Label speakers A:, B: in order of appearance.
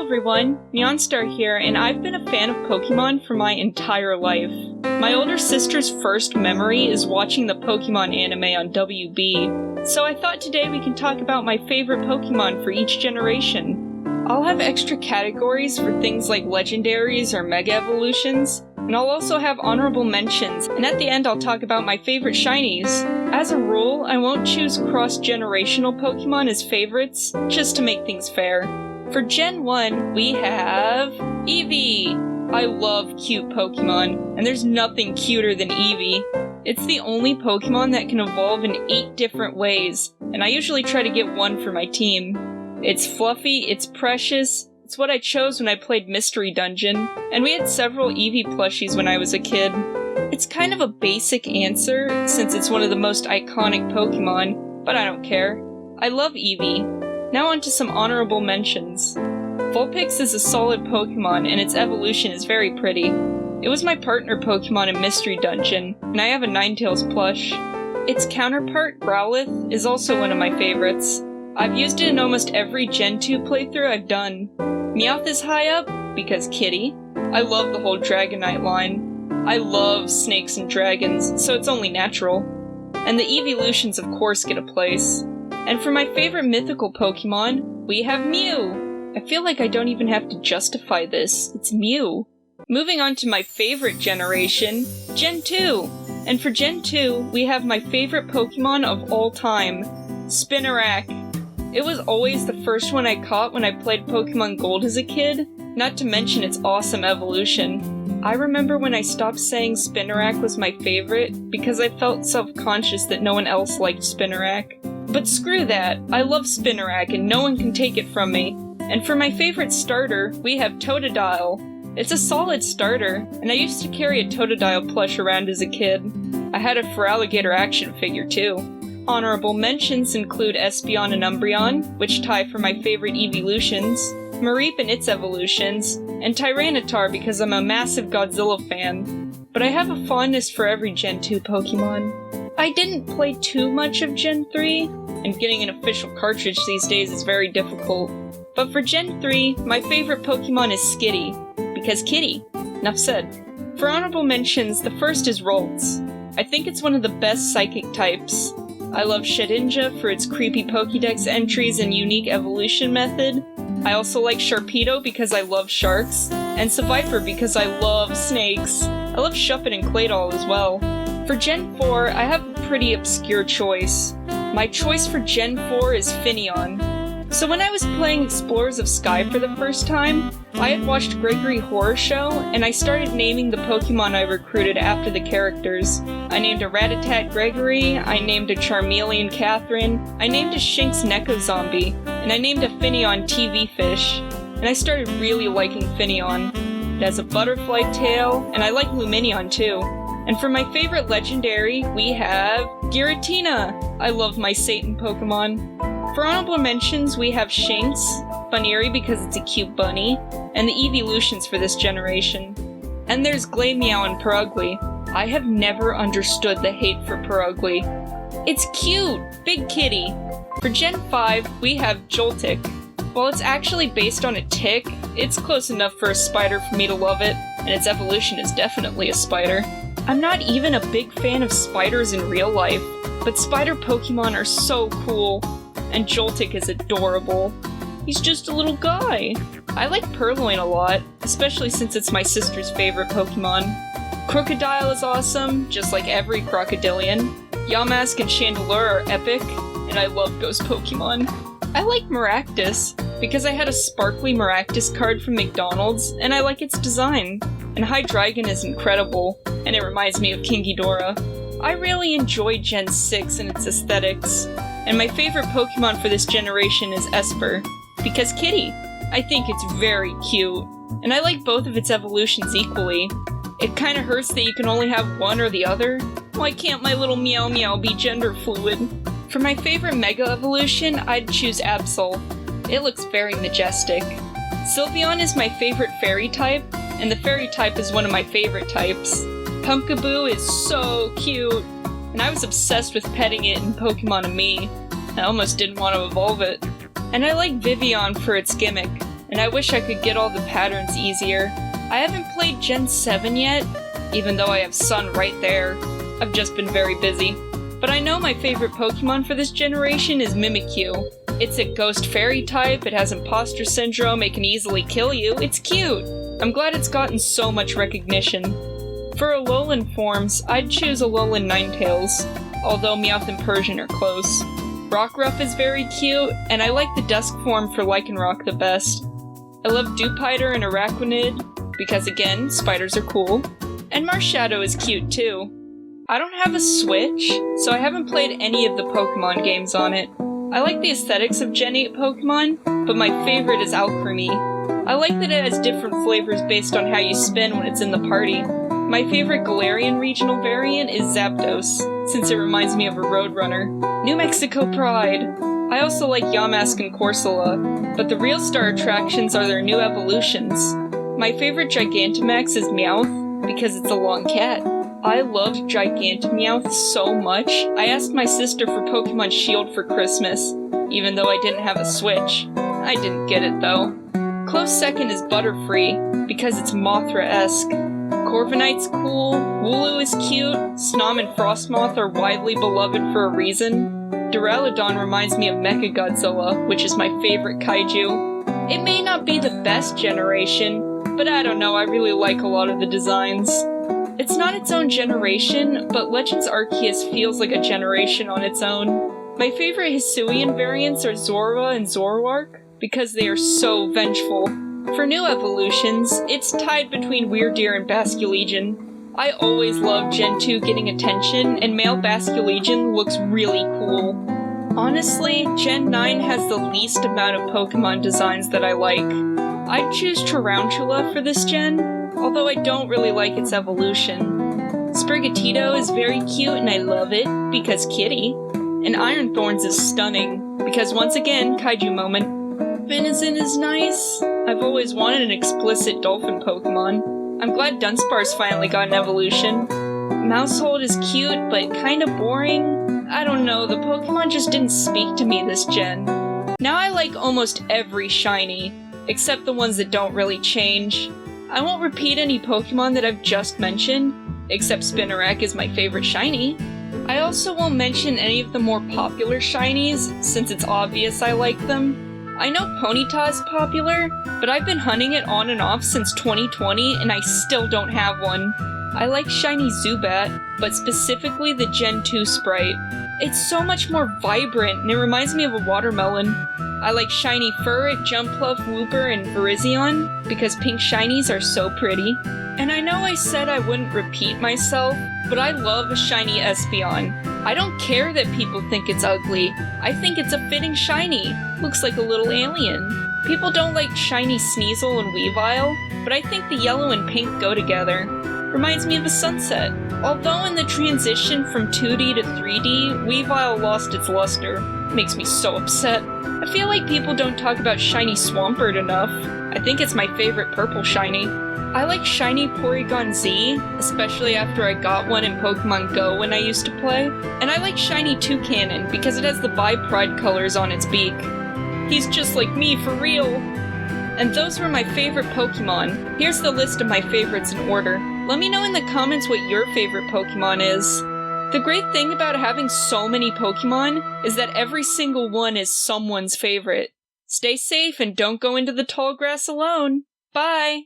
A: everyone, Neonstar here, and I've been a fan of Pokemon for my entire life. My older sister's first memory is watching the Pokemon anime on WB, so I thought today we can talk about my favorite Pokemon for each generation. I'll have extra categories for things like legendaries or mega evolutions, and I'll also have honorable mentions, and at the end I'll talk about my favorite shinies. As a rule, I won't choose cross-generational Pokemon as favorites, just to make things fair. For Gen 1, we have Eevee! I love cute Pokemon, and there's nothing cuter than Eevee. It's the only Pokemon that can evolve in 8 different ways, and I usually try to get one for my team. It's fluffy, it's precious, it's what I chose when I played Mystery Dungeon, and we had several Eevee plushies when I was a kid. It's kind of a basic answer, since it's one of the most iconic Pokemon, but I don't care. I love Eevee. Now onto some honorable mentions. Vulpix is a solid Pokemon, and its evolution is very pretty. It was my partner Pokemon in Mystery Dungeon, and I have a Ninetales plush. Its counterpart, Growlithe, is also one of my favorites. I've used it in almost every Gen 2 playthrough I've done. Meowth is high up, because kitty. I love the whole Dragonite line. I love snakes and dragons, so it's only natural. And the evolutions of course get a place. And for my favorite mythical Pokemon, we have Mew! I feel like I don't even have to justify this, it's Mew. Moving on to my favorite generation, Gen 2! And for Gen 2, we have my favorite Pokemon of all time, Spinarak. It was always the first one I caught when I played Pokemon Gold as a kid, not to mention its awesome evolution. I remember when I stopped saying Spinarak was my favorite because I felt self-conscious that no one else liked Spinarak. But screw that, I love Spinarak and no one can take it from me. And for my favorite starter, we have Totodile. It's a solid starter, and I used to carry a Totodile plush around as a kid. I had a Feraligatr action figure too. Honorable mentions include Espeon and Umbreon, which tie for my favorite evolutions, Mareep and its evolutions, and Tyranitar because I'm a massive Godzilla fan. But I have a fondness for every Gen 2 Pokemon. I didn't play too much of Gen 3, and getting an official cartridge these days is very difficult. But for Gen 3, my favorite Pokemon is Skitty, because kitty. Enough said. For honorable mentions, the first is Ralts. I think it's one of the best psychic types. I love Shedinja for its creepy Pokédex entries and unique evolution method. I also like Sharpedo because I love sharks, and Seviper because I love snakes. I love Shuppet and Claydol as well. For Gen 4, I have a pretty obscure choice. My choice for Gen 4 is Finneon. So when I was playing Explorers of Sky for the first time, I had watched Gregory Horror Show, and I started naming the Pokemon I recruited after the characters. I named a Rattata Gregory, I named a Charmeleon Catherine, I named a Shinx Neko Zombie, and I named a Finneon TV Fish. And I started really liking Finneon. It has a butterfly tail, and I like Lumineon too. And for my favorite legendary, we have Giratina! I love my Satan Pokemon. For honorable mentions, we have Shinx, Bunnery because it's a cute bunny, and the evolutions for this generation. And there's Glameow and Purugly. I have never understood the hate for Purugly. It's cute! Big kitty! For Gen 5, we have Joltik. While it's actually based on a tick, it's close enough for a spider for me to love it, and its evolution is definitely a spider. I'm not even a big fan of spiders in real life, but spider Pokemon are so cool, and Joltik is adorable. He's just a little guy. I like Purloin a lot, especially since it's my sister's favorite Pokemon. Crocodile is awesome, just like every Crocodilian. Yamask and Chandelure are epic, and I love Ghost Pokemon. I like Maractus, because I had a sparkly Maractus card from McDonald's, and I like its design. And Hydreigon is incredible, and it reminds me of King Ghidorah. I really enjoy Gen 6 and its aesthetics, and my favorite Pokemon for this generation is Esper, because kitty. I think it's very cute, and I like both of its evolutions equally. It kinda hurts that you can only have one or the other. Why can't my little Meow Meow be gender fluid? For my favorite Mega Evolution, I'd choose Absol. It looks very majestic. Sylveon is my favorite fairy type, and the fairy type is one of my favorite types. Pumpkaboo is so cute, and I was obsessed with petting it in Pokemon and Me. I almost didn't want to evolve it. And I like Vivian for its gimmick, and I wish I could get all the patterns easier. I haven't played Gen 7 yet, even though I have Sun right there. I've just been very busy. But I know my favorite Pokemon for this generation is Mimikyu. It's a ghost fairy type, it has imposter syndrome, it can easily kill you, it's cute! I'm glad it's gotten so much recognition. For Alolan forms, I'd choose Alolan Ninetales, although Meowth and Persian are close. Rockruff is very cute, and I like the Dusk form for Lycanroc the best. I love Dewpider and Araquanid, because again, spiders are cool. And Marshadow is cute too. I don't have a Switch, so I haven't played any of the Pokemon games on it. I like the aesthetics of Gen 8 Pokemon, but my favorite is Alcremie. I like that it has different flavors based on how you spin when it's in the party. My favorite Galarian regional variant is Zapdos, since it reminds me of a Roadrunner. New Mexico Pride! I also like Yamask and Corsola, but the real star attractions are their new evolutions. My favorite Gigantamax is Meowth, because it's a long cat. I loved Gigantomeowth so much, I asked my sister for Pokemon Shield for Christmas, even though I didn't have a Switch. I didn't get it though. Close second is Butterfree, because it's Mothra-esque. Corviknight's cool, Wooloo is cute, Snom and Frostmoth are widely beloved for a reason. Duraludon reminds me of Mechagodzilla, which is my favorite kaiju. It may not be the best generation, but I don't know, I really like a lot of the designs. It's not its own generation, but Legends Arceus feels like a generation on its own. My favorite Hisuian variants are Zorua and Zoroark, because they are so vengeful. For new evolutions, it's tied between Weirdeer and Basculegion. I always love Gen 2 getting attention, and male Basculegion looks really cool. Honestly, Gen 9 has the least amount of Pokemon designs that I like. I'd choose Tarantula for this gen, although I don't really like its evolution. Sprigatito is very cute and I love it, because kitty. And Iron Thorns is stunning, because once again, kaiju moment. Venison is nice. I've always wanted an explicit dolphin Pokemon. I'm glad Dunsparce finally got an evolution. Mousehold is cute, but kinda boring. I don't know, the Pokemon just didn't speak to me this gen. Now I like almost every shiny, except the ones that don't really change. I won't repeat any Pokemon that I've just mentioned, except Spinarak is my favorite shiny. I also won't mention any of the more popular shinies, since it's obvious I like them. I know Ponyta is popular, but I've been hunting it on and off since 2020 and I still don't have one. I like shiny Zubat, but specifically the Gen 2 sprite. It's so much more vibrant and it reminds me of a watermelon. I like shiny Furret, Jumpluff, Wooper, and Virizion, because pink shinies are so pretty. And I know I said I wouldn't repeat myself, but I love a shiny Espeon. I don't care that people think it's ugly. I think it's a fitting shiny. Looks like a little alien. People don't like shiny Sneasel and Weavile, but I think the yellow and pink go together. Reminds me of a sunset. Although in the transition from 2D to 3D, Weavile lost its luster. Makes me so upset. I feel like people don't talk about shiny Swampert enough. I think it's my favorite purple shiny. I like shiny Porygon Z, especially after I got one in Pokemon Go when I used to play. And I like shiny Toucanon because it has the bi-pride colors on its beak. He's just like me for real! And those were my favorite Pokemon. Here's the list of my favorites in order. Let me know in the comments what your favorite Pokemon is. The great thing about having so many Pokemon is that every single one is someone's favorite. Stay safe and don't go into the tall grass alone. Bye!